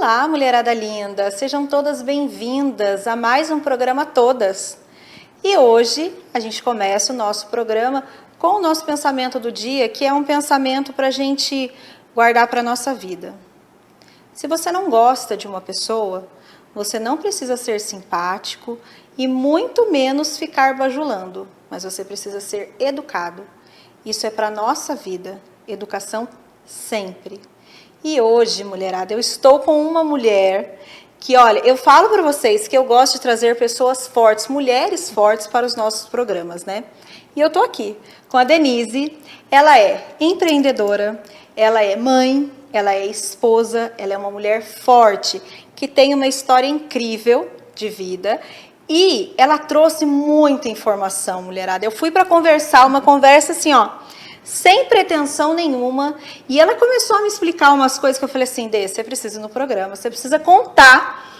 Olá, mulherada linda! Sejam todas bem-vindas a mais um programa Todas. E hoje a gente começa o nosso programa com o nosso pensamento do dia, que é um pensamento para a gente guardar para a nossa vida. Se você não gosta de uma pessoa, você não precisa ser simpático e muito menos ficar bajulando, mas você precisa ser educado. Isso é para a nossa vida, educação sempre. E hoje, mulherada, eu estou com uma mulher que, olha, eu falo para vocês que eu gosto de trazer pessoas fortes, mulheres fortes para os nossos programas, né? E eu tô aqui com a Denise. Ela é empreendedora, ela é mãe, ela é esposa, ela é uma mulher forte, que tem uma história incrível de vida. E ela trouxe muita informação, mulherada. Eu fui para conversar, uma conversa assim, ó, sem pretensão nenhuma, e ela começou a me explicar umas coisas que eu falei assim, Dê, você precisa ir no programa, você precisa contar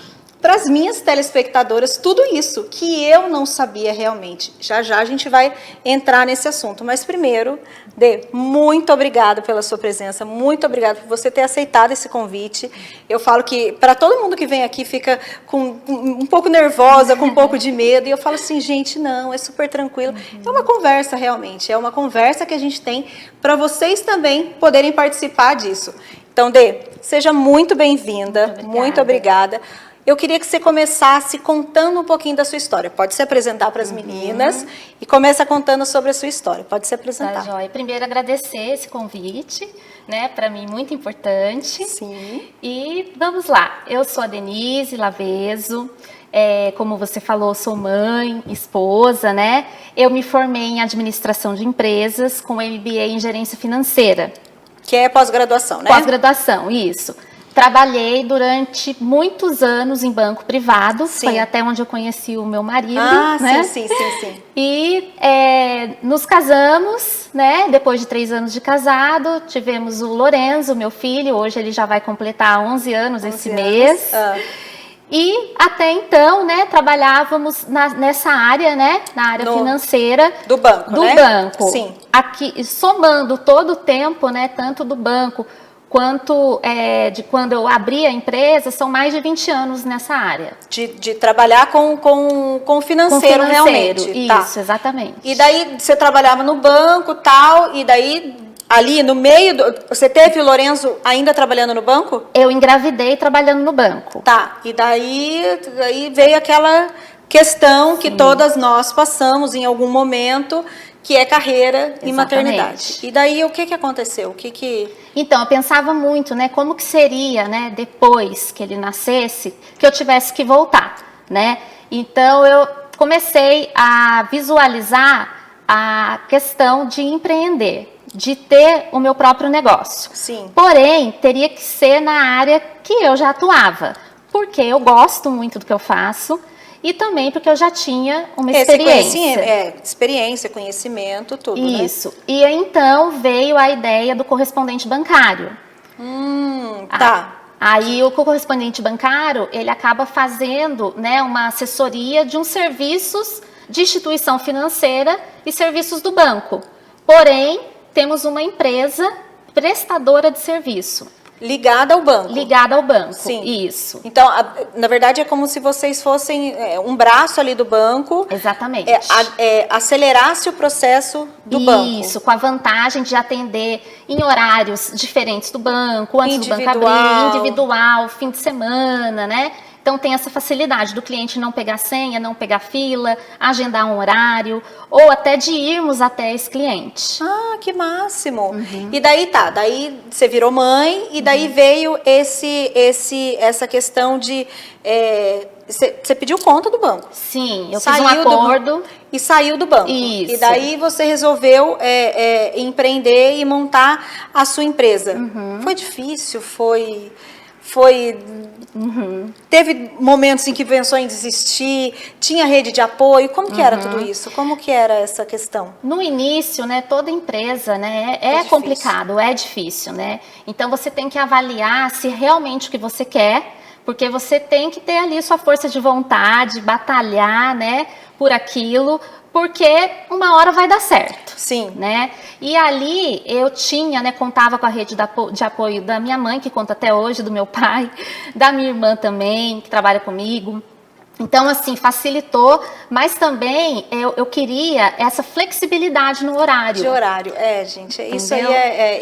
para as minhas telespectadoras tudo isso que eu não sabia realmente. Já já a gente vai entrar nesse assunto, mas primeiro, Dê, muito obrigada pela sua presença, muito obrigada por você ter aceitado esse convite. Eu falo que para todo mundo que vem aqui fica com um pouco nervosa, com um pouco de medo, e eu falo assim, gente, não, é super tranquilo. É uma conversa realmente, é uma conversa que a gente tem para vocês também poderem participar disso. Então, Dê, seja muito bem-vinda, muito obrigada. Eu queria que você começasse contando um pouquinho da sua história. Pode se apresentar para as meninas e começa contando sobre a sua história. Pode se apresentar. Tá, joia. Primeiro, agradecer esse convite, né? Para mim, muito importante. Sim. E vamos lá. Eu sou a Denise Lavezo. Como você falou, sou mãe, esposa, né? Eu me formei em administração de empresas com MBA em gerência financeira. Que é pós-graduação, né? Pós-graduação, isso. Trabalhei durante muitos anos em banco privado, sim. Foi até onde eu conheci o meu marido, né? Sim. Sim. E nos casamos, né? Depois de 3 anos de casado, tivemos o Lorenzo, meu filho, hoje ele já vai completar 11 anos esse mês. E até então, né, trabalhávamos nessa área, né, na área financeira do banco, do né? banco. Sim. Aqui, somando todo o tempo, né, tanto do banco quanto de quando eu abri a empresa, são mais de 20 anos nessa área. De trabalhar com financeiro, realmente. Isso, exatamente. E daí você trabalhava no banco, tal, e daí ali no meio, você teve o Lorenzo ainda trabalhando no banco? Eu engravidei trabalhando no banco. Tá, e daí veio aquela questão que todas nós passamos em algum momento, que é carreira e maternidade. E daí o que aconteceu? Então, eu pensava muito, né, como que seria, né, depois que ele nascesse, que eu tivesse que voltar, né? Então, eu comecei a visualizar a questão de empreender, de ter o meu próprio negócio. Sim. Porém, teria que ser na área que eu já atuava, porque eu gosto muito do que eu faço e também porque eu já tinha uma experiência. Experiência, conhecimento, tudo, né? Isso. E então veio a ideia do correspondente bancário. Tá. Aí o correspondente bancário, ele acaba fazendo, né, uma assessoria de uns serviços de instituição financeira e serviços do banco. Porém, temos uma empresa prestadora de serviço. Ligada ao banco. Ligada ao banco, sim. Isso. Então, na verdade, é como se vocês fossem um braço ali do banco. Exatamente. Acelerasse o processo do banco. Isso, com a vantagem de atender em horários diferentes do banco, antes do banco abrir, individual, fim de semana, né? Então, tem essa facilidade do cliente não pegar senha, não pegar fila, agendar um horário, ou até de irmos até esse cliente. Ah, que máximo! E daí daí você virou mãe, e daí veio essa questão de... Você pediu conta do banco. Sim, eu fiz um acordo. E saiu do banco. Isso. E daí você resolveu empreender e montar a sua empresa. Foi difícil? Teve momentos em que pensou em desistir? Tinha rede de apoio? Como que era tudo isso? Como que era essa questão? No início, né, toda empresa, né, é complicado, é difícil, né? Então você tem que avaliar se realmente o que você quer, porque você tem que ter ali sua força de vontade, batalhar, né, por aquilo, porque uma hora vai dar certo. Sim. Né? E ali eu tinha, né, contava com a rede de apoio da minha mãe, que conta até hoje, do meu pai, da minha irmã também, que trabalha comigo. Então, assim, facilitou, mas também eu queria essa flexibilidade no horário. De horário, gente, isso aí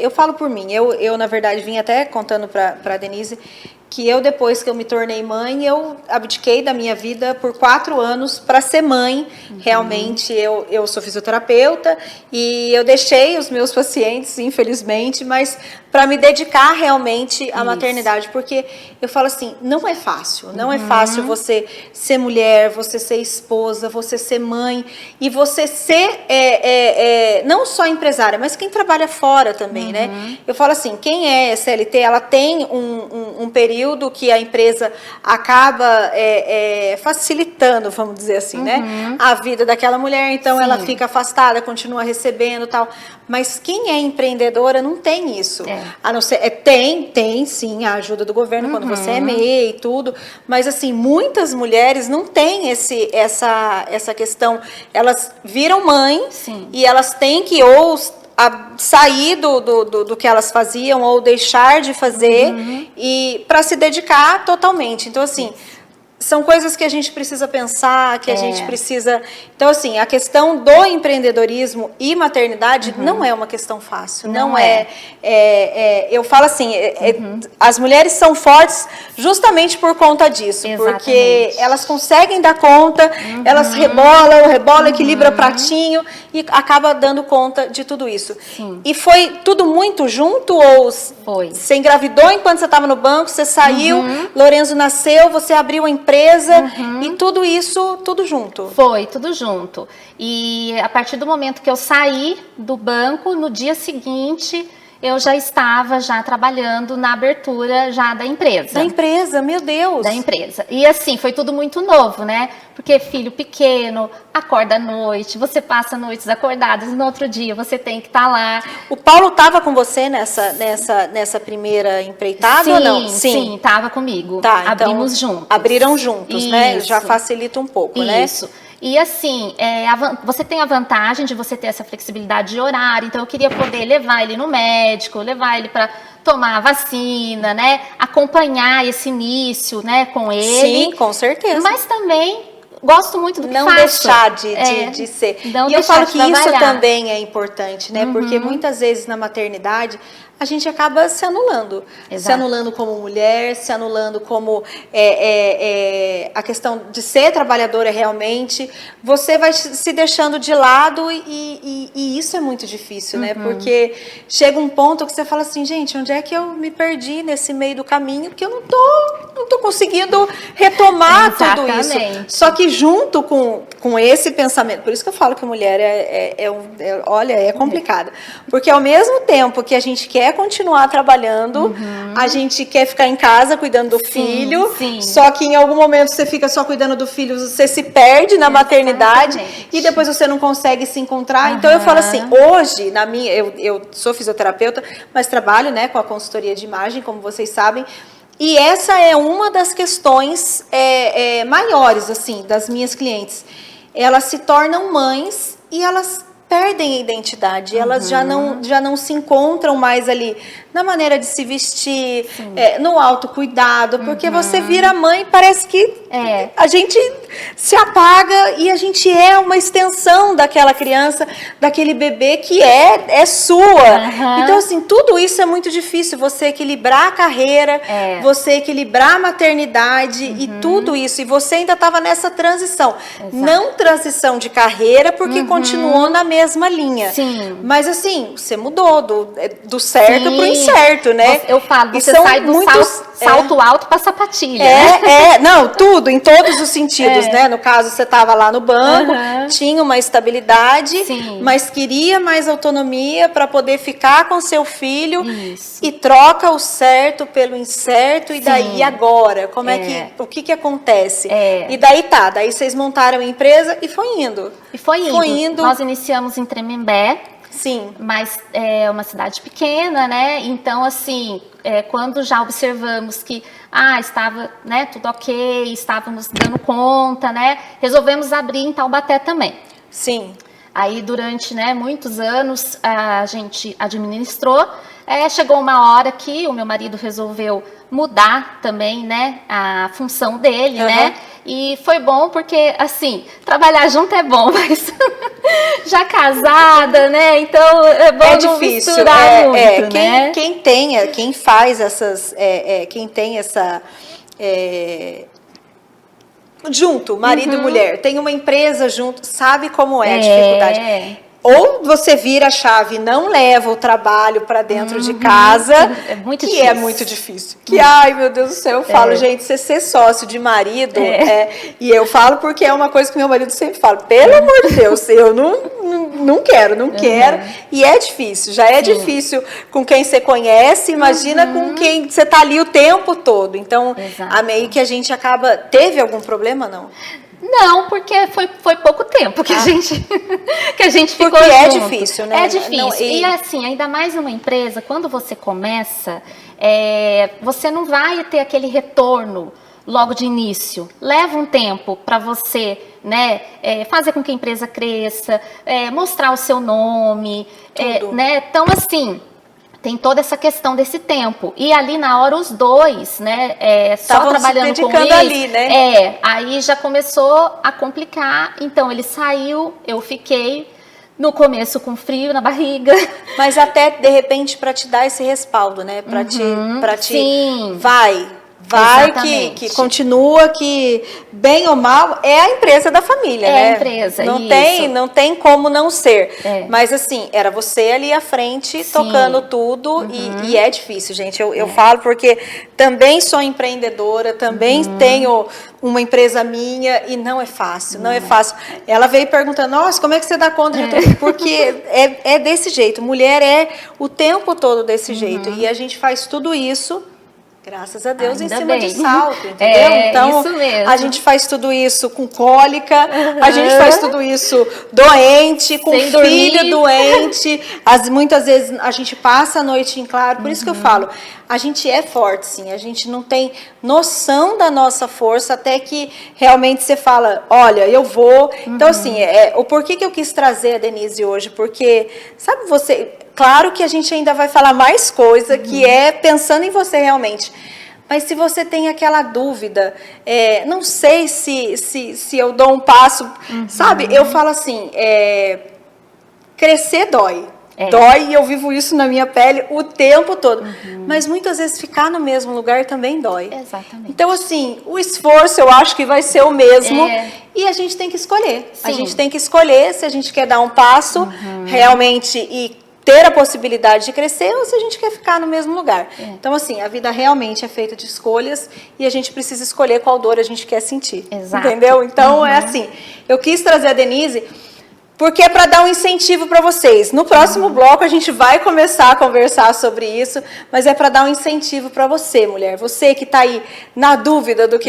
eu falo por mim, eu na verdade vim até contando para a Denise, que eu depois que eu me tornei mãe, eu abdiquei da minha vida por 4 anos para ser mãe. Realmente, eu sou fisioterapeuta e eu deixei os meus pacientes, infelizmente, mas para me dedicar realmente à maternidade, porque eu falo assim, não é fácil, não é fácil você ser mulher, você ser esposa, você ser mãe e você ser não só empresária, mas quem trabalha fora também, né? Eu falo assim, quem é CLT, ela tem um período que a empresa acaba facilitando, vamos dizer assim, né? A vida daquela mulher, então ela fica afastada, continua recebendo e tal. Mas quem é empreendedora não tem isso. A não ser, tem sim a ajuda do governo quando você é MEI e tudo, mas assim, muitas mulheres não têm essa questão. Elas viram mãe e elas têm que ou sair do que elas faziam ou deixar de fazer e para se dedicar totalmente. Então, assim, são coisas que a gente precisa pensar, que a gente precisa... Então, assim, a questão do empreendedorismo e maternidade não é uma questão fácil. Não é. Eu falo assim, as mulheres são fortes justamente por conta disso. Exatamente. Porque elas conseguem dar conta, elas rebolam, equilibra pratinho e acaba dando conta de tudo isso. E foi tudo muito junto ou você engravidou enquanto você estava no banco, você saiu, Lorenzo nasceu, você abriu a empresa e tudo isso, tudo junto. Foi, tudo junto. E a partir do momento que eu saí do banco, no dia seguinte, eu já estava trabalhando na abertura da empresa. Da empresa, meu Deus! Da empresa. E assim, foi tudo muito novo, né? Porque filho pequeno, acorda à noite, você passa noites acordadas, no outro dia você tem que estar lá. O Paulo estava com você nessa primeira empreitada ou não? Sim, estava comigo. Tá, abrimos juntos. Abriram juntos, né? Já facilita um pouco, né? Isso. E assim, você tem a vantagem de você ter essa flexibilidade de horário, então eu queria poder levar ele no médico, levar ele para tomar a vacina, né? Acompanhar esse início, né, com ele. Sim, com certeza. Mas também gosto muito do que faço. Não deixar de ser. E eu falo que isso também é importante, né? Porque muitas vezes na maternidade a gente acaba se anulando. Exato. Se anulando como mulher, se anulando como a questão de ser trabalhadora realmente. Você vai se deixando de lado e isso é muito difícil, né? Porque chega um ponto que você fala assim, gente, onde é que eu me perdi nesse meio do caminho? Porque eu não tô conseguindo retomar tudo isso. Só que junto com esse pensamento, por isso que eu falo que mulher é complicada. Porque ao mesmo tempo que a gente quer continuar trabalhando, a gente quer ficar em casa cuidando do filho, só que em algum momento você fica só cuidando do filho, você se perde na maternidade e depois você não consegue se encontrar. Então eu falo assim, hoje, eu sou fisioterapeuta, mas trabalho, né, com a consultoria de imagem, como vocês sabem, e essa é uma das questões maiores, assim, das minhas clientes. Elas se tornam mães e elas perdem a identidade, elas já não se encontram mais ali na maneira de se vestir, no autocuidado, porque você vira mãe, parece que a gente se apaga e a gente é uma extensão daquela criança, daquele bebê que é sua. Então, assim, tudo isso é muito difícil, você equilibrar a carreira, você equilibrar a maternidade e tudo isso, e você ainda estava nessa transição. Exato. Não transição de carreira, porque continuou na mesma linha. Mas assim, você mudou do certo para o incerto, né? Eu falo, você sai do salto alto para sapatilha. Não, tudo, em todos os sentidos, né? No caso, você estava lá no banco, tinha uma estabilidade, mas queria mais autonomia para poder ficar com seu filho e troca o certo pelo incerto, e daí, e agora? Como o que acontece? E daí daí vocês montaram a empresa e foi indo. Foi indo. Nós iniciamos em Tremembé. Sim. Mas é uma cidade pequena, né? Então, assim, quando já observamos que estava, né, tudo ok, estávamos dando conta, né? Resolvemos abrir em Taubaté também. Sim. Aí, durante, né, muitos anos, a gente administrou. Chegou uma hora que o meu marido resolveu mudar também, né, a função dele, né? E foi bom porque, assim, trabalhar junto é bom, mas já casada, né? Então é bom não misturar muito, né? Quem faz essas, quem tem essa junto, marido e mulher, tem uma empresa junto, sabe como é a dificuldade. Ou você vira a chave e não leva o trabalho para dentro de casa, é muito que difícil. é muito difícil. Que, ai, meu Deus do céu, eu falo, gente, você ser sócio de marido, e eu falo porque é uma coisa que meu marido sempre fala, pelo amor de Deus, eu não quero, e é difícil, já é difícil com quem você conhece, imagina com quem você tá ali o tempo todo. Então, a meio que a gente acaba, teve algum problema, não? Não, porque foi pouco tempo que a gente ficou porque junto. É difícil, né? É difícil. Não, e assim, ainda mais numa empresa, quando você começa, você não vai ter aquele retorno logo de início. Leva um tempo para você, né, fazer com que a empresa cresça, mostrar o seu nome, né? Então, assim, tem toda essa questão desse tempo. E ali na hora os dois, né, só trabalhando com isso, ali, né? Aí já começou a complicar. Então ele saiu, eu fiquei no começo com frio na barriga. Mas até de repente para te dar esse respaldo, né? Para te sim. Vai que continua, que bem ou mal é a empresa da família, né? É a empresa, não tem como não ser. Mas assim, era você ali à frente, tocando tudo, e é difícil, gente. Eu falo porque também sou empreendedora, também tenho uma empresa minha e não é fácil, não é fácil. Ela veio perguntando, nossa, como é que você dá conta de tudo? Porque é desse jeito, mulher é o tempo todo desse jeito, e a gente faz tudo isso, graças a Deus, ainda em cima bem. de salto, entendeu? Então, isso mesmo. a gente faz tudo isso com cólica, a gente faz tudo isso doente, com sem filho dormir. Doente, muitas vezes a gente passa a noite em claro, por isso que eu falo, a gente é forte, sim, a gente não tem noção da nossa força até que realmente você fala, olha, eu vou. Então, assim, o porquê que eu quis trazer a Denise hoje, porque, sabe, claro que a gente ainda vai falar mais coisa, que é pensando em você realmente. Mas se você tem aquela dúvida, não sei se eu dou um passo, sabe? Eu falo assim, crescer dói. Dói, e eu vivo isso na minha pele o tempo todo. Mas muitas vezes ficar no mesmo lugar também dói. Exatamente. Então, assim, o esforço eu acho que vai ser o mesmo. E a gente tem que escolher. Sim. A gente tem que escolher se a gente quer dar um passo realmente e ter a possibilidade de crescer ou se a gente quer ficar no mesmo lugar. Então, assim, a vida realmente é feita de escolhas e a gente precisa escolher qual dor a gente quer sentir. Exato. Entendeu? Então, é assim, eu quis trazer a Denise porque é para dar um incentivo para vocês. No próximo bloco a gente vai começar a conversar sobre isso, mas é para dar um incentivo para você, mulher. Você que está aí na dúvida do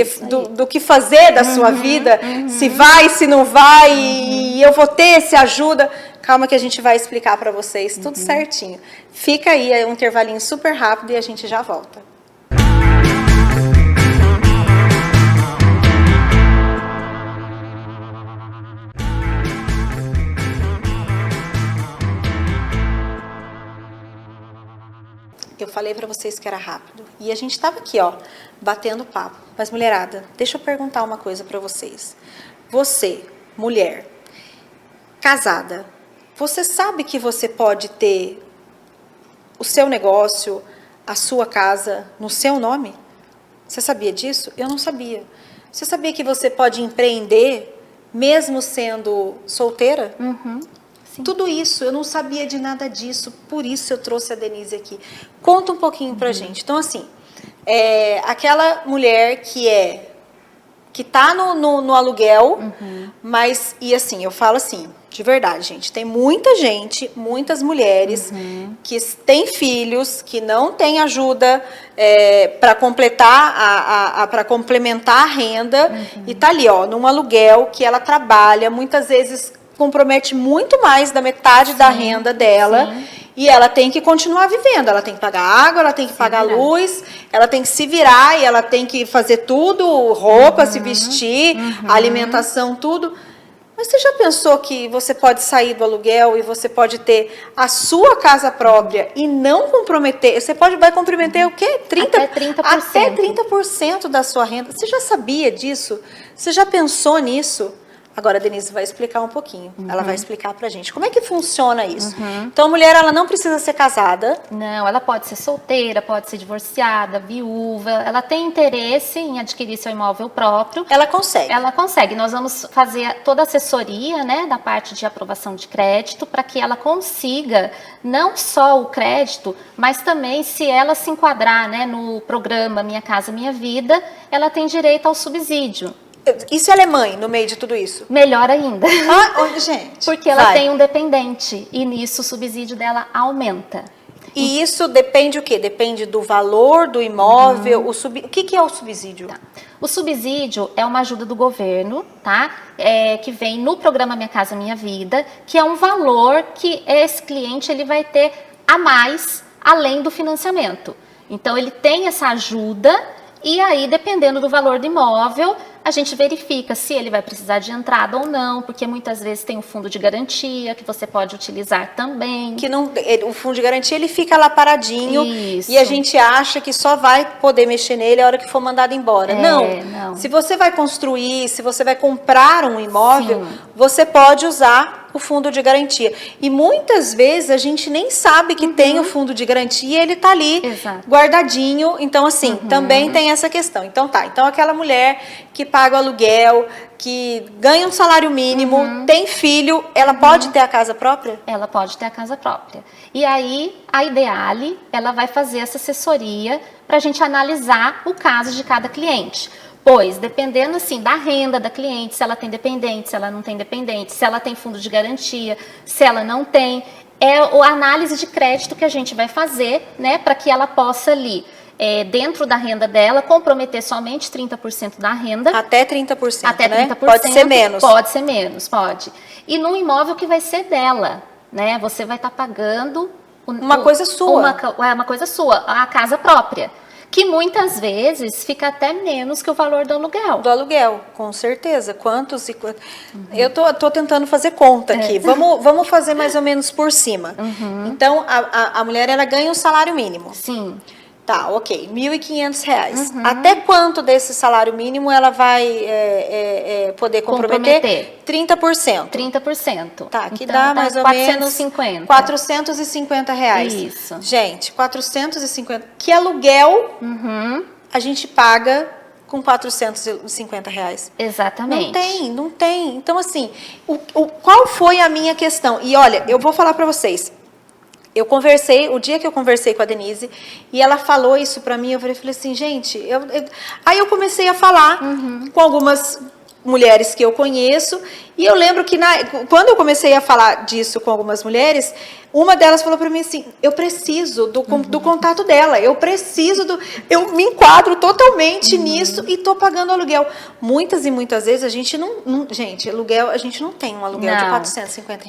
que fazer da sua vida, se vai, se não vai, e eu vou ter, se ajuda. Calma que a gente vai explicar para vocês tudo certinho. Fica aí, é um intervalinho super rápido e a gente já volta. Eu falei para vocês que era rápido. E a gente estava aqui, ó, batendo papo. Mas, mulherada, deixa eu perguntar uma coisa para vocês. Você, mulher, casada, você sabe que você pode ter o seu negócio, a sua casa no seu nome? Você sabia disso? Eu não sabia. Você sabia que você pode empreender mesmo sendo solteira? Sim. Tudo isso, eu não sabia de nada disso, por isso eu trouxe a Denise aqui. Conta um pouquinho pra gente. Então, assim, aquela mulher que tá no aluguel, mas, e assim, eu falo assim, de verdade, gente, tem muita gente, muitas mulheres que têm filhos, que não têm ajuda para completar, para complementar a renda, e tá ali, ó, num aluguel que ela trabalha, muitas vezes compromete muito mais da metade da renda dela, e ela tem que continuar vivendo, ela tem que pagar água, ela tem que pagar luz, ela tem que se virar, e ela tem que fazer tudo, roupa, se vestir, alimentação, tudo. Mas você já pensou que você pode sair do aluguel e você pode ter a sua casa própria e não comprometer? Você vai comprometer o quê? 30%? Até 30%. Até 30% da sua renda. Você já sabia disso? Você já pensou nisso? Agora a Denise vai explicar um pouquinho. Ela vai explicar pra gente como é que funciona isso. Então a mulher, ela não precisa ser casada. Não, ela pode ser solteira, pode ser divorciada, viúva. Ela tem interesse em adquirir seu imóvel próprio. Ela consegue. Ela consegue. Nós vamos fazer toda a assessoria, né, da parte de aprovação de crédito, para que ela consiga não só o crédito, mas também, se ela se enquadrar, né, no programa Minha Casa Minha Vida, ela tem direito ao subsídio. E se ela é mãe no meio de tudo isso? Melhor ainda. Gente. Porque ela tem um dependente e nisso o subsídio dela aumenta. E isso depende o quê? Depende do valor do imóvel? O que é o subsídio? Tá. O subsídio é uma ajuda do governo, tá? Que vem no programa Minha Casa Minha Vida, que é um valor que esse cliente ele vai ter a mais, além do financiamento. Então, ele tem essa ajuda e aí, dependendo do valor do imóvel, a gente verifica se ele vai precisar de entrada ou não, porque muitas vezes tem o fundo de garantia que você pode utilizar também. Que não, o fundo de garantia ele fica lá paradinho. Isso. E a gente acha que só vai poder mexer nele a hora que for mandado embora. Não. Se você vai construir, se você vai comprar um imóvel, sim, você pode usar o fundo de garantia. E muitas vezes a gente nem sabe que tem o fundo de garantia, ele tá ali, exato, guardadinho. Então, assim, também tem essa questão. Então tá, então aquela mulher que paga o aluguel, que ganha um salário mínimo, tem filho, ela pode ter a casa própria? Ela pode ter a casa própria. E aí, a Ideale, ela vai fazer essa assessoria para a gente analisar o caso de cada cliente. Pois, dependendo assim da renda da cliente, se ela tem dependente, se ela não tem dependente, se ela tem fundo de garantia, se ela não tem, é a análise de crédito que a gente vai fazer, né, para que ela possa ali, dentro da renda dela, comprometer somente 30% da renda. Até 30%, até 30%, né? Pode ser menos. Pode ser menos, pode. E num imóvel que vai ser dela, né, você vai estar pagando uma coisa sua. Uma coisa sua, a casa própria. Que muitas vezes fica até menos que o valor do aluguel. Do aluguel, com certeza. Quantos e quantos? Eu tô tentando fazer conta aqui. Vamos fazer mais ou menos por cima. Então, a mulher, ela ganha um salário mínimo. Sim. Tá, ok. R$ 1.500. Até quanto desse salário mínimo ela vai poder comprometer? 30%. 30%. Tá, que então, dá mais ou 450. menos R$ 450. Isso. Gente, 450. Que aluguel a gente paga com R$ 450? Exatamente. Não tem. Então, assim, qual foi a minha questão? E olha, eu vou falar para vocês. O dia que eu conversei com a Denise, e ela falou isso pra mim, eu falei assim, gente, aí eu comecei a falar com algumas mulheres que eu conheço, e eu lembro que quando eu comecei a falar disso com algumas mulheres, uma delas falou pra mim assim, eu preciso do contato dela, eu me enquadro totalmente nisso e tô pagando aluguel. Muitas e muitas vezes a gente aluguel, a gente não tem um aluguel de R$ 450.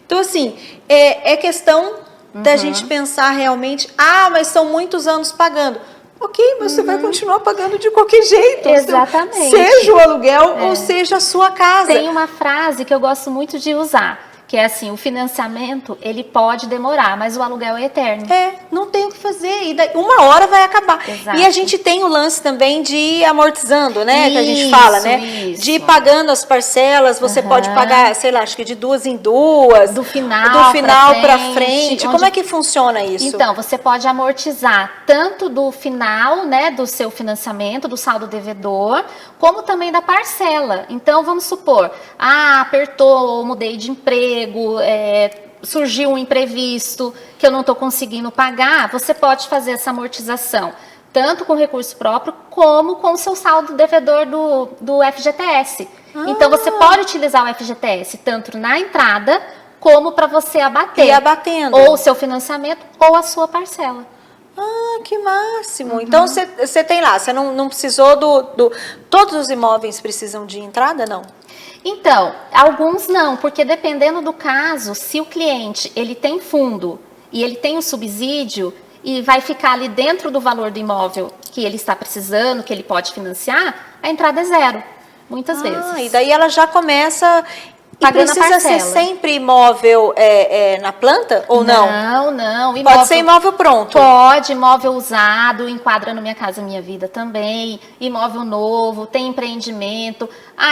Então, assim, é questão da gente pensar realmente, mas são muitos anos pagando. Ok, mas você vai continuar pagando de qualquer jeito. Exatamente. Seja o aluguel ou seja a sua casa. Tem uma frase que eu gosto muito de usar, que é assim, o financiamento, ele pode demorar, mas o aluguel é eterno. Não tem o que fazer, e daí, uma hora vai acabar. Exato. E a gente tem o lance também de ir amortizando, né, que a gente fala, né, de ir pagando as parcelas, você pode pagar, sei lá, acho que de 2 em 2. Do final pra frente. Como é que funciona isso? Então, você pode amortizar tanto do final, né, do seu financiamento, do saldo devedor, como também da parcela. Então, vamos supor, apertou, mudei de emprego, surgiu um imprevisto que eu não estou conseguindo pagar, você pode fazer essa amortização, tanto com recurso próprio, como com o seu saldo devedor do FGTS. Então, você pode utilizar o FGTS tanto na entrada, como para você abater. E abatendo. Ou o seu financiamento, ou a sua parcela. Que máximo. Então, você tem lá, você não precisou todos os imóveis precisam de entrada, não? Então, alguns não, porque dependendo do caso, se o cliente ele tem fundo e ele tem o subsídio e vai ficar ali dentro do valor do imóvel que ele está precisando, que ele pode financiar, a entrada é 0. muitas vezes. E daí ela já começa... E pagando precisa ser sempre imóvel na planta ou não? Não. Imóvel, pode ser imóvel pronto? Pode, imóvel usado, enquadra no Minha Casa Minha Vida também, imóvel novo, tem empreendimento.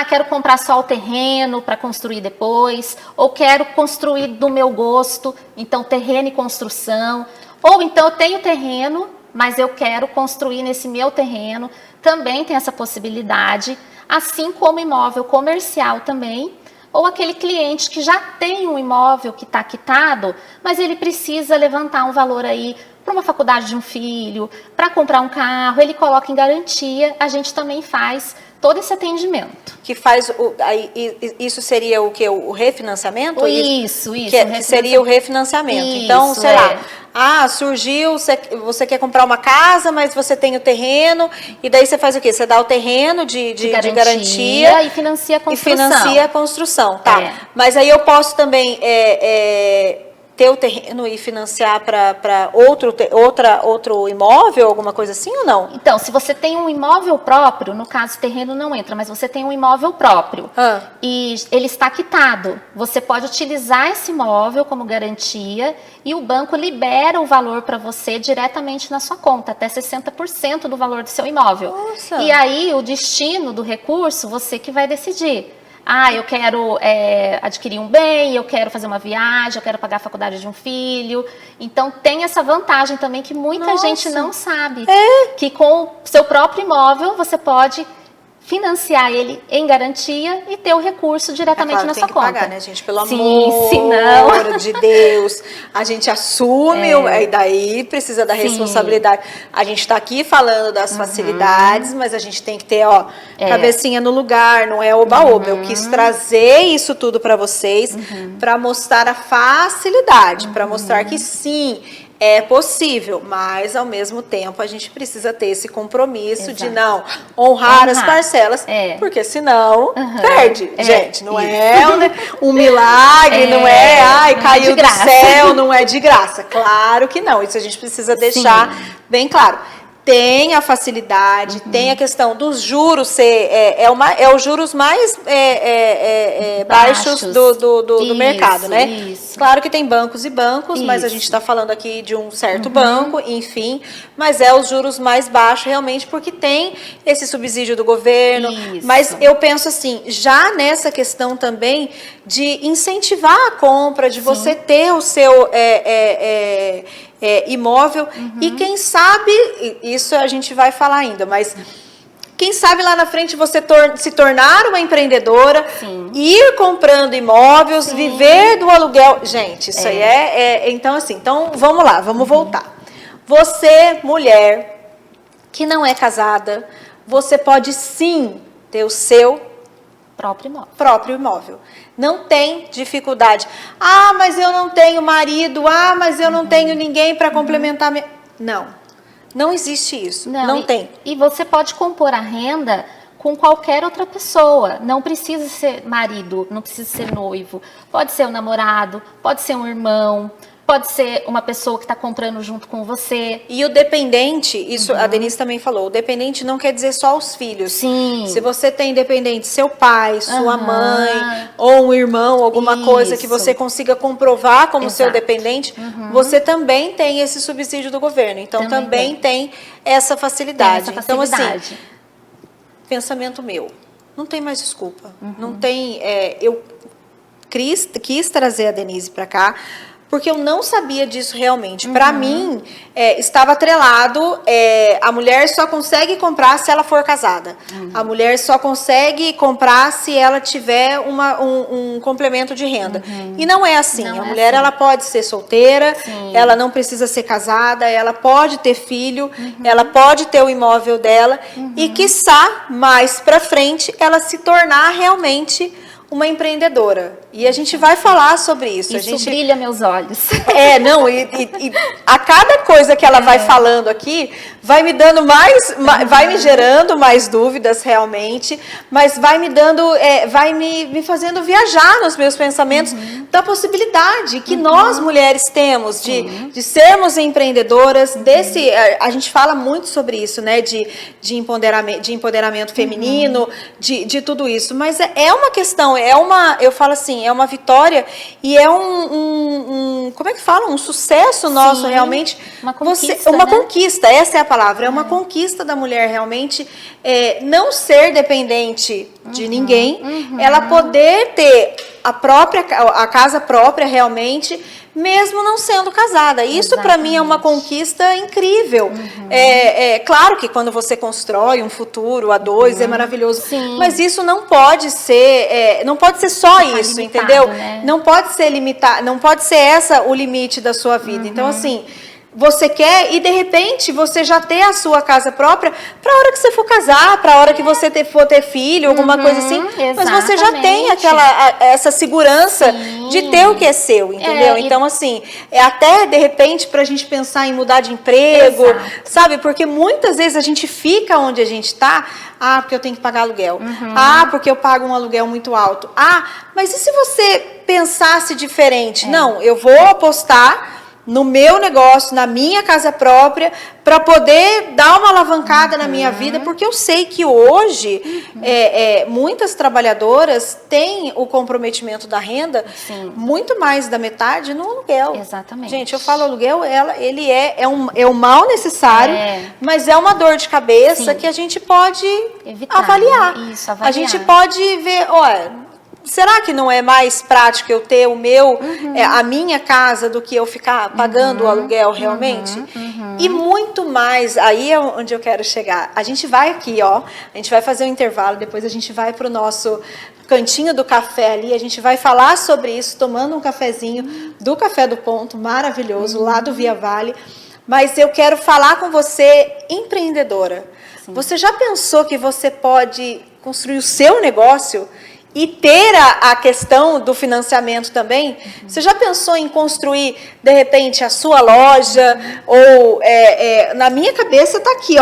Quero comprar só o terreno para construir depois, ou quero construir do meu gosto, então terreno e construção. Ou então eu tenho terreno, mas eu quero construir nesse meu terreno, também tem essa possibilidade, assim como imóvel comercial também. Ou aquele cliente que já tem um imóvel que está quitado, mas ele precisa levantar um valor aí para uma faculdade de um filho, para comprar um carro, ele coloca em garantia, a gente também faz todo esse atendimento. Que faz, isso seria o que? O refinanciamento? Isso. Que seria o refinanciamento. Isso, então, sei lá, surgiu, você quer comprar uma casa, mas você tem o terreno, e daí você faz o quê? Você dá o terreno de garantia e financia a construção. E financia a construção, tá. Mas aí eu posso também ter o terreno e financiar para outro imóvel, alguma coisa assim ou não? Então, se você tem um imóvel próprio, no caso terreno não entra, mas você tem um imóvel próprio e ele está quitado, você pode utilizar esse imóvel como garantia e o banco libera o valor para você diretamente na sua conta, até 60% do valor do seu imóvel. Nossa. E aí o destino do recurso, você que vai decidir. Eu quero adquirir um bem, eu quero fazer uma viagem, eu quero pagar a faculdade de um filho. Então, tem essa vantagem também que muita gente não sabe. Que com o seu próprio imóvel, você pode financiar ele em garantia e ter o recurso diretamente na sua conta. Tem que pagar, né, gente? Pelo amor de Deus. A gente assume, e daí precisa da responsabilidade. A gente está aqui falando das facilidades, mas a gente tem que ter, cabecinha no lugar, não é oba-oba. Eu quis trazer isso tudo para vocês, para mostrar a facilidade, para mostrar que sim, é possível, mas ao mesmo tempo a gente precisa ter esse compromisso de não honrar as parcelas, porque senão perde, gente, não é um milagre, não é, caiu do céu, não é de graça, claro que não, isso a gente precisa deixar bem claro. Tem a facilidade, tem a questão dos juros ser, os juros mais baixos do mercado, né? Isso. Claro que tem bancos e bancos, mas a gente está falando aqui de um certo banco, enfim, mas os juros mais baixos realmente porque tem esse subsídio do governo, mas eu penso assim, já nessa questão também de incentivar a compra, de você ter o seu imóvel e quem sabe, isso a gente vai falar ainda, mas quem sabe lá na frente você se tornar uma empreendedora, ir comprando imóveis, viver do aluguel. Gente, isso aí então assim, então vamos lá, vamos voltar. Você, mulher, que não é casada, você pode sim ter o seu próprio imóvel. Não tem dificuldade. Mas eu não tenho marido. Mas eu não tenho ninguém para complementar. Não existe isso. Não tem. E você pode compor a renda com qualquer outra pessoa. Não precisa ser marido, não precisa ser noivo. Pode ser um namorado, pode ser um irmão, pode ser uma pessoa que está comprando junto com você. E o dependente, isso a Denise também falou, o dependente não quer dizer só os filhos. Sim. Se você tem dependente, seu pai, sua mãe, ou um irmão, alguma coisa que você consiga comprovar como seu dependente, você também tem esse subsídio do governo. Então, também tem essa facilidade. Então, assim, pensamento meu, não tem mais desculpa. Não tem... eu quis trazer a Denise para cá, porque eu não sabia disso realmente. Para mim, estava atrelado, a mulher só consegue comprar se ela for casada. A mulher só consegue comprar se ela tiver um complemento de renda. E não é assim. A mulher ela pode ser solteira, ela não precisa ser casada, ela pode ter filho, ela pode ter o imóvel dela e, quiçá, mais para frente, ela se tornar realmente uma empreendedora. E a gente vai falar sobre isso. Isso brilha meus olhos. E a cada coisa que ela vai falando aqui, vai me dando vai me gerando mais dúvidas realmente, mas vai me dando, vai me fazendo viajar nos meus pensamentos da possibilidade que nós mulheres temos de sermos empreendedoras, a gente fala muito sobre isso, né, de empoderamento feminino, de tudo isso, mas é uma questão, eu falo assim, é uma vitória e é como é que fala? Um sucesso nosso realmente. Uma conquista, uma conquista, essa é a palavra, é uma conquista da mulher realmente, não ser dependente de ninguém, ela poder ter a casa própria realmente, mesmo não sendo casada. Isso para mim é uma conquista incrível. Claro que quando você constrói um futuro a dois é maravilhoso, mas isso não pode ser, só isso, limitado, entendeu? Né? Não pode ser limitado, não pode ser o limite da sua vida. Então assim, você quer e de repente você já ter a sua casa própria para a hora que você for casar, para a hora que você for ter filho, alguma coisa assim, mas você já tem essa segurança de ter o que é seu, entendeu? Então assim, até de repente para a gente pensar em mudar de emprego, sabe? Porque muitas vezes a gente fica onde a gente está, porque eu tenho que pagar aluguel, porque eu pago um aluguel muito alto, mas e se você pensasse diferente? Não, eu vou apostar no meu negócio, na minha casa própria, para poder dar uma alavancada na minha vida, porque eu sei que hoje muitas trabalhadoras têm o comprometimento da renda muito mais da metade no aluguel. Exatamente. Gente, eu falo aluguel, ele é um mal necessário, mas é uma dor de cabeça que a gente pode avaliar. Né? Isso, avaliar. A gente pode ver, será que não é mais prático eu ter a minha casa do que eu ficar pagando o aluguel realmente? E muito mais, aí é onde eu quero chegar. A gente vai aqui, a gente vai fazer um intervalo, depois a gente vai para o nosso cantinho do café ali, a gente vai falar sobre isso, tomando um cafezinho do Café do Ponto, maravilhoso, lá do Via Vale. Mas eu quero falar com você, empreendedora. Você já pensou que você pode construir o seu negócio e ter a questão do financiamento também? Você já pensou em construir, de repente, a sua loja? Ou, na minha cabeça está aqui,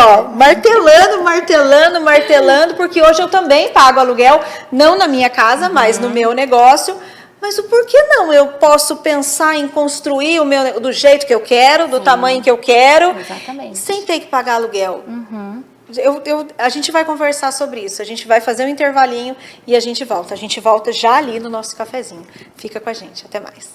martelando, porque hoje eu também pago aluguel, não na minha casa, mas no meu negócio. Mas o porquê não? Eu posso pensar em construir o meu do jeito que eu quero, do tamanho que eu quero, sem ter que pagar aluguel. A gente vai conversar sobre isso, a gente vai fazer um intervalinho e a gente volta. A gente volta já ali no nosso cafezinho. Fica com a gente, até mais.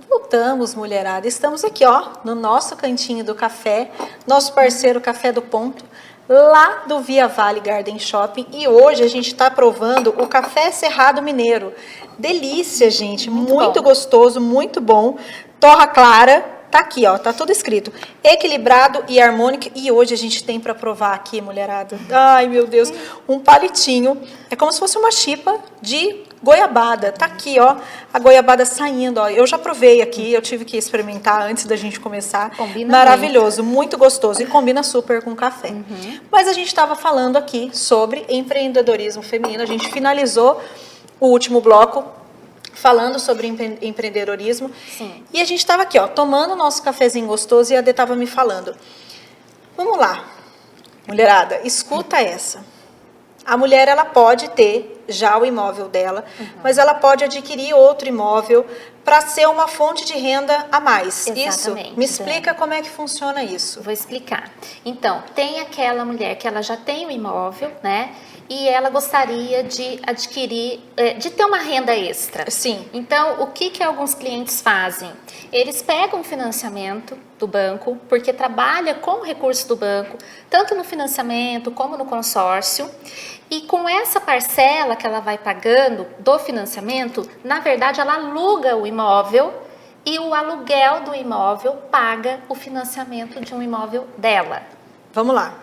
Voltamos, mulherada. Estamos aqui, no nosso cantinho do café, nosso parceiro Café do Ponto, lá do Via Vale Garden Shopping, e hoje a gente está provando o café Cerrado Mineiro. Delícia, gente, muito gostoso, muito bom, torra clara, tá aqui, tá tudo escrito, equilibrado e harmônico, e hoje a gente tem para provar aqui, mulherada, ai meu Deus, um palitinho, é como se fosse uma chipa de goiabada, tá aqui, a goiabada saindo, eu já provei aqui, eu tive que experimentar antes da gente começar. Combina maravilhoso, muito gostoso e combina super com café. Mas a gente estava falando aqui sobre empreendedorismo feminino, a gente finalizou o último bloco falando sobre empreendedorismo. E a gente estava aqui, tomando o nosso cafezinho gostoso, e a Dê estava me falando. Vamos lá, mulherada, escuta essa. A mulher, ela pode ter já o imóvel dela, mas ela pode adquirir outro imóvel para ser uma fonte de renda a mais. Exatamente. Isso? Me explica como é que funciona isso. Vou explicar. Então, tem aquela mulher que ela já tem o imóvel, né? E ela gostaria de adquirir, de ter uma renda extra. Sim. Então, o que alguns clientes fazem? Eles pegam o financiamento do banco, porque trabalha com o recurso do banco, tanto no financiamento como no consórcio, e com essa parcela que ela vai pagando do financiamento, na verdade, ela aluga o imóvel e o aluguel do imóvel paga o financiamento de um imóvel dela. Vamos lá.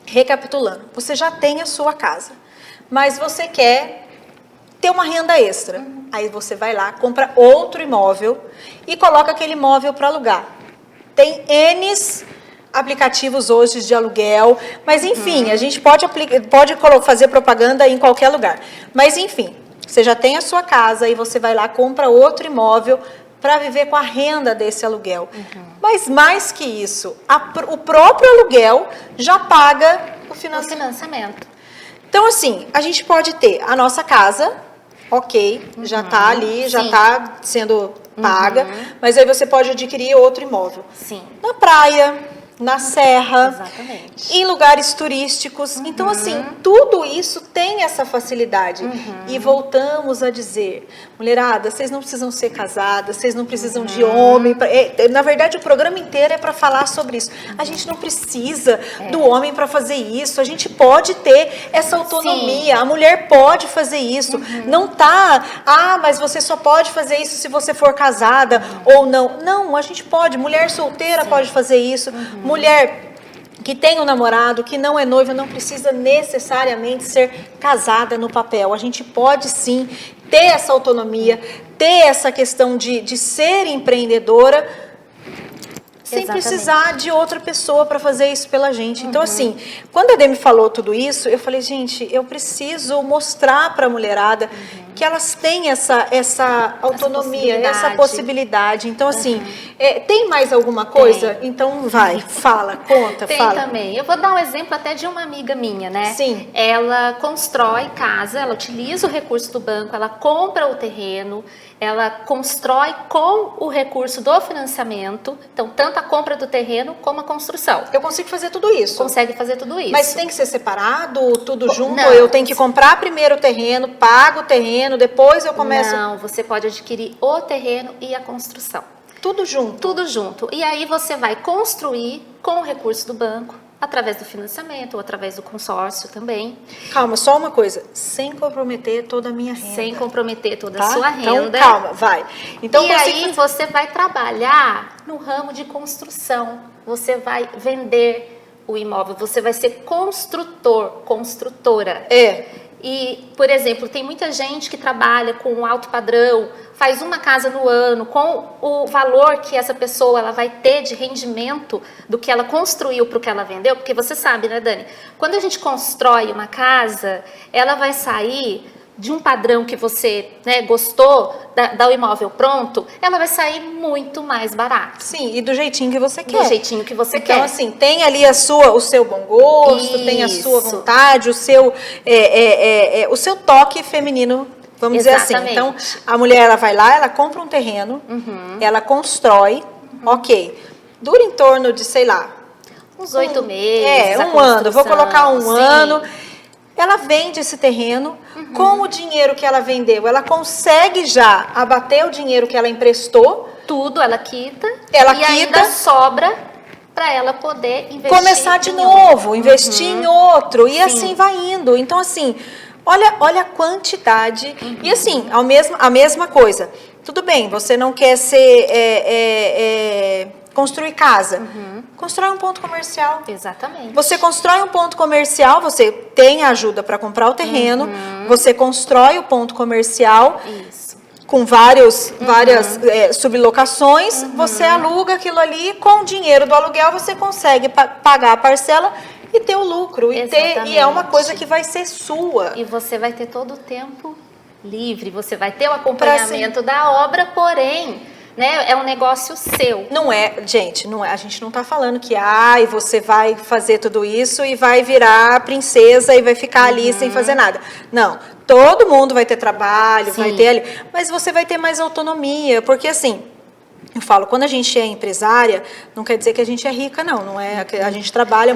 Recapitulando, você já tem a sua casa, mas você quer ter uma renda extra. Aí você vai lá, compra outro imóvel e coloca aquele imóvel para alugar. Tem N aplicativos hoje de aluguel, mas enfim, a gente pode fazer propaganda em qualquer lugar. Mas enfim, você já tem a sua casa e você vai lá, compra outro imóvel para viver com a renda desse aluguel. Mas mais que isso, o próprio aluguel já paga o financiamento. Então assim, a gente pode ter a nossa casa, ok, já está ali, já está sendo paga, mas aí você pode adquirir outro imóvel. Sim. Na praia, na serra, exatamente, em lugares turísticos. Então, assim, tudo isso tem essa facilidade. E voltamos a dizer, mulherada, vocês não precisam ser casadas, vocês não precisam de homem. Na verdade, o programa inteiro é para falar sobre isso. A gente não precisa do homem para fazer isso. A gente pode ter essa autonomia. Sim. A mulher pode fazer isso. Não tá, mas você só pode fazer isso se você for casada ou não. Não, a gente pode. Mulher solteira pode fazer isso. Mulher que tem um namorado, que não é noiva, não precisa necessariamente ser casada no papel. A gente pode sim ter essa autonomia, ter essa questão de ser empreendedora, sem precisar de outra pessoa para fazer isso pela gente. Então, assim, quando a Dê me falou tudo isso, eu falei, gente, eu preciso mostrar para a mulherada que elas têm essa autonomia, essa possibilidade. Então, assim, tem mais alguma coisa? Tem. Então, vai, fala, conta, fala. Tem também. Eu vou dar um exemplo até de uma amiga minha, né? Sim. Ela constrói casa, ela utiliza o recurso do banco, ela compra o terreno, ela constrói com o recurso do financiamento, então tanto a compra do terreno como a construção. Eu consigo fazer tudo isso? Consegue fazer tudo isso. Mas tem que ser separado, tudo junto? Não. Ou eu tenho que comprar primeiro o terreno, pago o terreno, depois eu começo... Não, você pode adquirir o terreno e a construção. Tudo junto? Tudo junto. E aí você vai construir com o recurso do banco, através do financiamento ou através do consórcio também. Calma, só uma coisa, sem comprometer toda a minha renda. Sem comprometer toda a sua renda. Então, calma, vai. Então, e aí você vai trabalhar no ramo de construção, você vai vender o imóvel, você vai ser construtor, construtora. E, por exemplo, tem muita gente que trabalha com alto padrão, faz uma casa no ano, com o valor que essa pessoa ela vai ter de rendimento do que ela construiu para o que ela vendeu, porque você sabe, né, Dani? Quando a gente constrói uma casa, ela vai sair de um padrão que você, né, gostou do imóvel pronto, ela vai sair muito mais barata. Sim, e do jeitinho que você quer. Do jeitinho que você quer. Então, assim, tem ali o seu bom gosto, tem a sua vontade, o seu toque feminino, vamos dizer assim. Então, a mulher, ela vai lá, ela compra um terreno, ela constrói, ok. Dura em torno de, sei lá... uns 8 meses. Um ano, vou colocar um ano... Ela vende esse terreno, com o dinheiro que ela vendeu, ela consegue já abater o dinheiro que ela emprestou. Tudo, ela quita. Ainda sobra para ela poder investir. Começar de novo, investir em outro, e assim vai indo. Então, assim, olha a quantidade. E assim, a mesma coisa. Tudo bem, você não quer construir casa. Constrói um ponto comercial. Exatamente. Você constrói um ponto comercial, você tem ajuda para comprar o terreno, você constrói o ponto comercial. Isso. Com várias sublocações, você aluga aquilo ali, com o dinheiro do aluguel você consegue pagar a parcela e ter o lucro. E é uma coisa que vai ser sua. E você vai ter todo o tempo livre, você vai ter o acompanhamento da obra, porém... né? É um negócio seu. Não é, gente, não é. A gente não está falando que você vai fazer tudo isso e vai virar princesa e vai ficar ali sem fazer nada. Não, todo mundo vai ter trabalho, vai ter ali, mas você vai ter mais autonomia, porque assim, eu falo, quando a gente é empresária, não quer dizer que a gente é rica, não é, a gente trabalha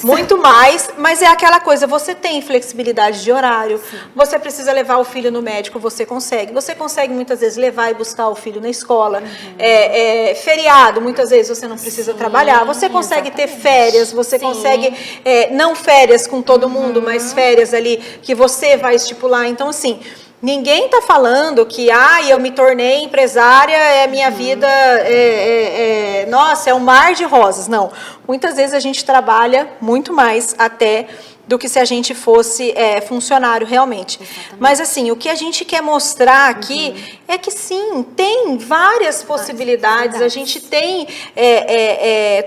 muito mais, mas é aquela coisa, você tem flexibilidade de horário, você precisa levar o filho no médico, você consegue muitas vezes levar e buscar o filho na escola, feriado, muitas vezes você não precisa trabalhar, você consegue ter férias, você consegue, não férias com todo mundo, mas férias ali que você vai estipular, então assim... Ninguém está falando que, eu me tornei empresária, minha vida, nossa, é um mar de rosas. Não, muitas vezes a gente trabalha muito mais até do que se a gente fosse funcionário realmente. Exatamente. Mas assim, o que a gente quer mostrar aqui é que sim, tem várias possibilidades, a gente tem,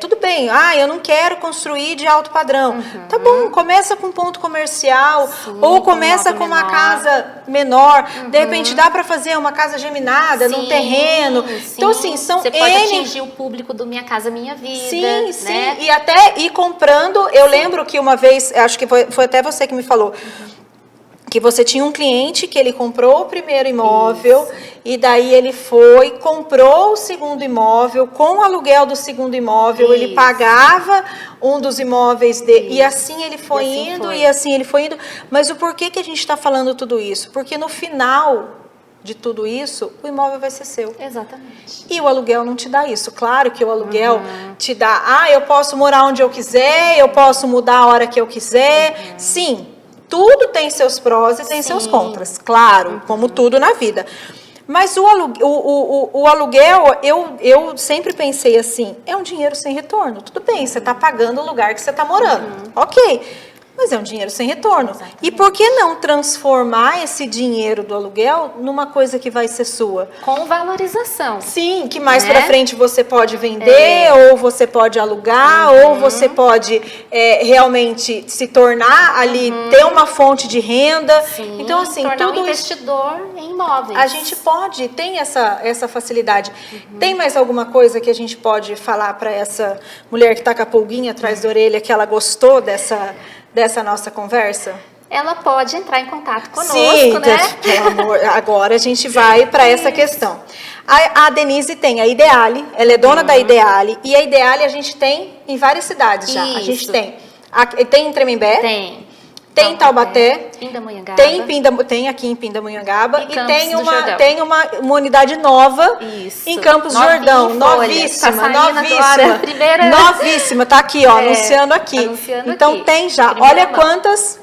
tudo bem, eu não quero construir de alto padrão, tá bom, começa com um ponto comercial, sim, ou começa com uma casa menor, de repente dá para fazer uma casa geminada, sim, num terreno, sim. Então assim, são você pode atingir o público do Minha Casa Minha Vida, sim, né? Sim, e até ir comprando, eu lembro que uma vez, acho que foi até você que me falou, que você tinha um cliente que ele comprou o primeiro imóvel, e daí ele comprou o segundo imóvel, com o aluguel do segundo imóvel, ele pagava um dos imóveis dele, e assim ele foi indo, e assim ele foi indo. Mas o porquê que a gente está falando tudo isso? Porque no final de tudo isso, o imóvel vai ser seu. Exatamente. E o aluguel não te dá isso. Claro que o aluguel te dá, eu posso morar onde eu quiser, eu posso mudar a hora que eu quiser. Sim, tudo tem seus prós e tem seus contras, claro, como tudo na vida. Mas o aluguel, eu sempre pensei assim, é um dinheiro sem retorno. Tudo bem, você está pagando o lugar que você está morando. Ok. Mas é um dinheiro sem retorno. Exatamente. E por que não transformar esse dinheiro do aluguel numa coisa que vai ser sua? Com valorização. Sim, que mais pra frente você pode vender, ou você pode alugar, ou você pode realmente se tornar ali, ter uma fonte de renda. Sim, então, assim, tornar tudo um investidor em imóveis. A gente pode, tem essa facilidade. Tem mais alguma coisa que a gente pode falar para essa mulher que está com a pulguinha atrás da orelha, que ela gostou dessa nossa conversa? Ela pode entrar em contato conosco, sim, né? Pelo amor, agora a gente vai para essa questão. A Denise tem a Ideale, ela é dona da Ideale, e a Ideale a gente tem em várias cidades já. A gente tem em Tremembé, tem em Taubaté, tem aqui em Pindamonhangaba, e tem uma unidade nova em Campos do Jordão, novíssima, novíssima, tá aqui, ó, anunciando aqui. Então aqui. Tem já, olha quantas.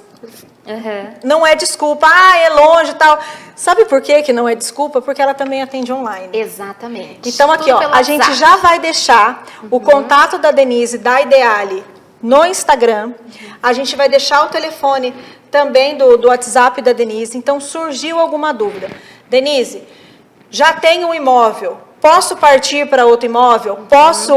Não é desculpa, é longe e tal. Sabe por que não é desculpa? Porque ela também atende online. Exatamente. Então aqui, ó, a gente já vai deixar o contato da Denise, da Ideale, no Instagram. A gente vai deixar o telefone também do WhatsApp da Denise. Então, surgiu alguma dúvida. Denise, já tenho um imóvel, posso partir para outro imóvel? Posso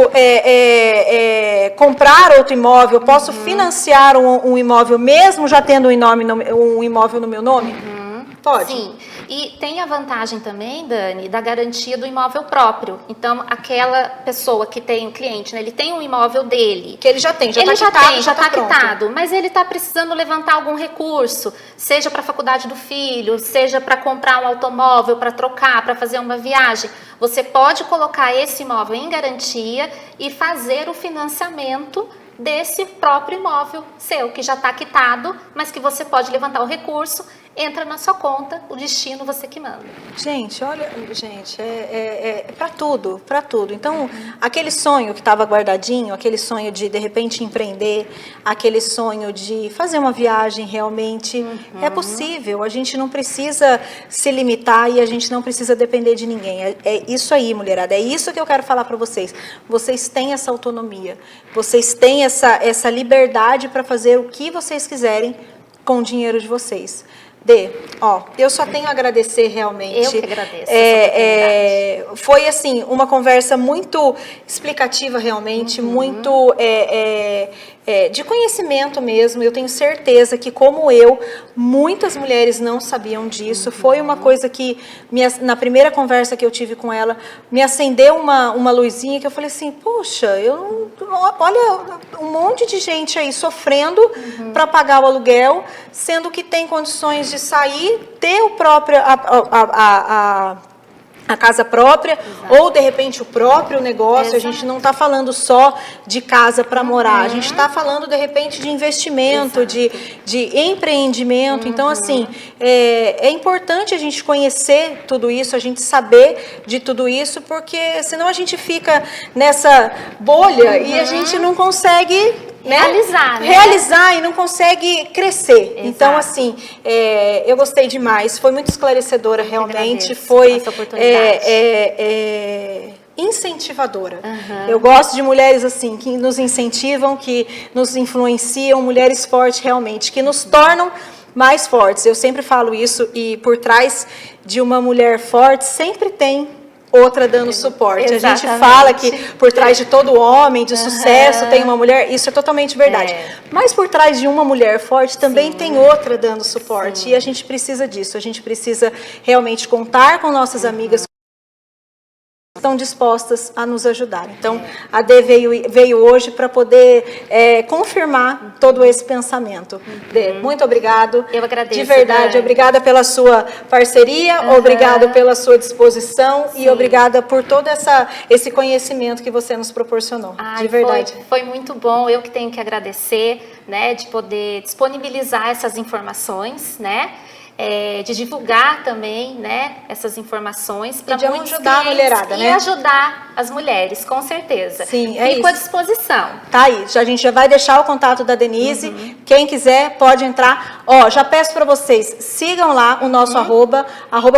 comprar outro imóvel? Posso financiar um imóvel mesmo já tendo um imóvel no meu nome? Pode. Sim, e tem a vantagem também, Dani, da garantia do imóvel próprio. Então, aquela pessoa que tem um cliente, né, ele tem um imóvel dele. Que ele já tem, já está quitado, mas ele está precisando levantar algum recurso, seja para a faculdade do filho, seja para comprar um automóvel, para trocar, para fazer uma viagem. Você pode colocar esse imóvel em garantia e fazer o financiamento desse próprio imóvel seu, que já está quitado, mas que você pode levantar o recurso, entra na sua conta, o destino você que manda. Gente, olha, gente, é para tudo, para tudo. Então, aquele sonho que estava guardadinho, aquele sonho de repente empreender, aquele sonho de fazer uma viagem realmente, é possível. A gente não precisa se limitar e a gente não precisa depender de ninguém. É isso aí, mulherada, é isso que eu quero falar para vocês. Vocês têm essa autonomia, vocês têm essa liberdade para fazer o que vocês quiserem com o dinheiro de vocês. Eu só tenho a agradecer realmente. Eu que agradeço. Foi assim, uma conversa muito explicativa realmente, muito de conhecimento mesmo. Eu tenho certeza que, como eu, muitas mulheres não sabiam disso. Foi uma coisa que, na primeira conversa que eu tive com ela, me acendeu uma luzinha que eu falei assim, puxa, olha um monte de gente aí sofrendo para pagar o aluguel, sendo que tem condições de sair, ter o próprio a casa própria. Exato. Ou de repente o próprio negócio. Exato. A gente não está falando só de casa para morar, a gente está falando de repente de investimento, de empreendimento. Então assim, é importante a gente conhecer tudo isso, a gente saber de tudo isso, porque senão a gente fica nessa bolha e a gente não consegue realizar e não consegue crescer. Exato. Então, assim, eu gostei demais, foi muito esclarecedora realmente, foi incentivadora. Eu gosto de mulheres assim, que nos incentivam, que nos influenciam, mulheres fortes realmente, que nos tornam mais fortes. Eu sempre falo isso, e por trás de uma mulher forte sempre tem outra dando suporte. Exatamente. A gente fala que por trás de todo homem de sucesso tem uma mulher, isso é totalmente verdade. Mas por trás de uma mulher forte também tem outra dando suporte. E a gente precisa disso, a gente precisa realmente contar com nossas amigas que estão dispostas a nos ajudar. Então, a Dê veio hoje para poder confirmar todo esse pensamento. Dê, muito obrigado. Eu agradeço. De verdade, Dani. Obrigada pela sua parceria, obrigada pela sua disposição e obrigada por todo esse conhecimento que você nos proporcionou. De verdade. Foi muito bom, eu que tenho que agradecer, né, de poder disponibilizar essas informações, né? De divulgar também, né, essas informações para muitos ajudar a mulherada, né? E ajudar as mulheres, com certeza. Sim, Fico à disposição. Tá aí, a gente já vai deixar o contato da Denise. Quem quiser pode entrar. Ó, já peço para vocês, sigam lá o nosso arroba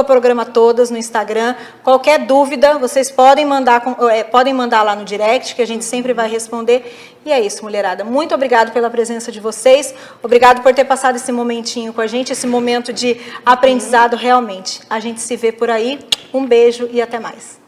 Programa Todas no Instagram. Qualquer dúvida, vocês podem mandar lá no direct, que a gente sempre vai responder. E é isso, mulherada. Muito obrigada pela presença de vocês. Obrigado por ter passado esse momentinho com a gente, esse momento de aprendizado realmente. A gente se vê por aí. Um beijo e até mais.